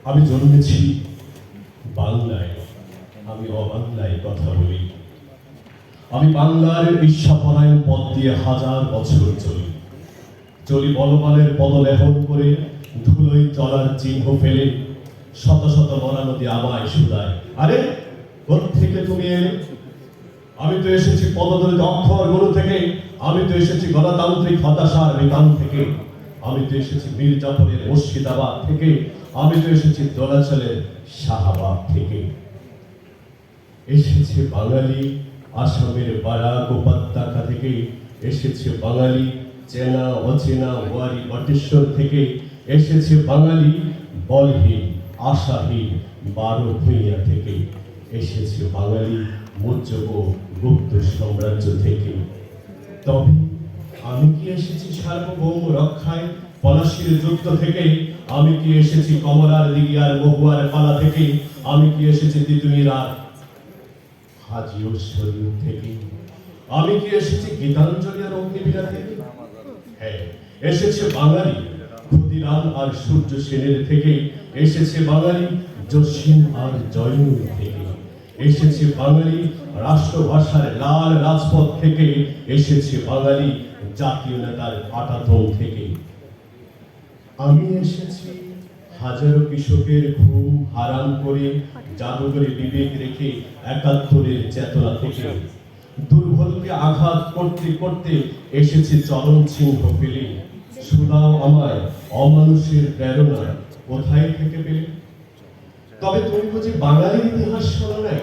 আমি জন্মেছি বাংলায়, আমি অবাংলায় কথা বলি। আমি বাংলার ঈর্ষাপরায়ণ পথ দিয়ে হাজার বছর চলি চলি বলবানের পদলেহন করে, ধুলোয় চলার চিহ্ন ফেলে। শত শত মরা নদী আমায় শুধায়, আরে কোত্থেকে তুমি এলে? আমি তো এসেছি পদদলিত অক্ষরগুলো থেকে, আমি তো এসেছি গণতান্ত্রিক হতাশার বিতান থেকে, আমি তো এসেছি মীর জাফরের মুর্শিদাবাদ থেকে, আমি তো এসেছি দোলাচলের শাহাবাদ থেকে। এসেছে বাঙালি আসামের বারাক উপত্যকা থেকে, এসেছে বাঙালি চেনা অচেনা ওয়ারি বটেশ্বর থেকে, এসেছে বাঙালি বলহীন আশাহীন 12 ভূঁইয়া থেকে, এসেছে বাঙালি মৌর্য ও গুপ্ত সাম্রাজ্য থেকে। তবে আমি কি এসেছি সার্বভৌম রক্ষায় পলাশীর যুদ্ধ থেকে? আমি কি এসেছি কমলার দিঘিয়ার মহুয়ার পালা থেকে? আমি কি এসেছি তিতুমির আর হাজী ও শরীয়ত থেকে? আমি কি এসেছি গীতাঞ্জলি আর অগ্নিবীণা থেকে? হ্যাঁ, এসেছে বাঙালি ক্ষুদিরাম আর সূর্য সেনের থেকে, এসেছে বাঙালি জসিম আর জয়নুর থেকে, এসেছে বাঙালি রাষ্ট্রভাষার লাল রাজপথ থেকে, এসেছে বাঙালি জাতীয় নেতার পাটাতন থেকে। আমি এসেছি হাজারো কৃষকের ঘুম হারাম করে, জাদুঘরে বিবেক রেখে ৭১-এর চেতনা থেকে। দুর্বলকে আঘাত করতে করতে এসেছে চরম চিহ্ন পেলে। শুধাও আমায় অমানুষের প্রেরণা কোথায় থেকে পেলে? তবে তুমি বুঝি বাঙালির ইতিহাস শোনো নাই?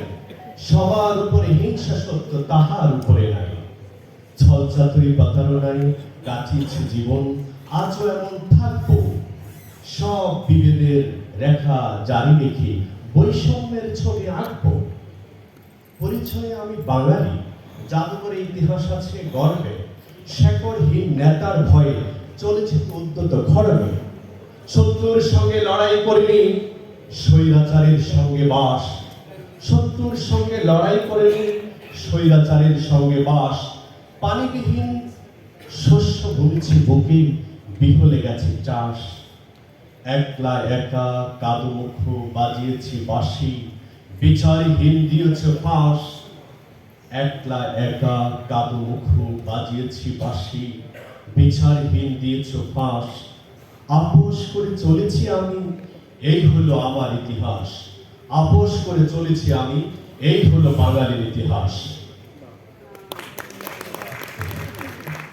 সবার উপরে হিংসা সত্য, তাহার উপরে নাই। ছলচাতুরি প্রতারণায় কাটিয়েছে জীবন, আজও এমন থাকবো। সব বিভেদের রেখা জারি রেখে বৈষম্যের ছবি আঁকবো। পরিচয়ে আমি বাঙালি, জাদুঘরে ইতিহাস আছে গর্বে। শেকড়হীন নেতার ভয়ে চলেছে উদ্যত খড়গে। শত্রুর সঙ্গে লড়াই করিনি, স্বৈরাচারের সঙ্গে বাস। শত্রুর সঙ্গে লড়াই করেনি, স্বৈরাচারের সঙ্গে বাস। পানিবিহীন শস্য বুনেছি বুকে, বিহলে গেছে চাষ। একলা একা কাদুমুখ বাজিয়েছি বাঁশি, বিচারহীন দিয়েছে ফাঁস। একলা একা কাদুমুখ বাজিয়েছি বাঁশি, বিচারহীন দিয়েছে ফাঁস। আপোষ করে চলেছি আমি, এই হলো আমার ইতিহাস। আপোষ করে চলেছি আমি, এই হলো বাঙালির ইতিহাস।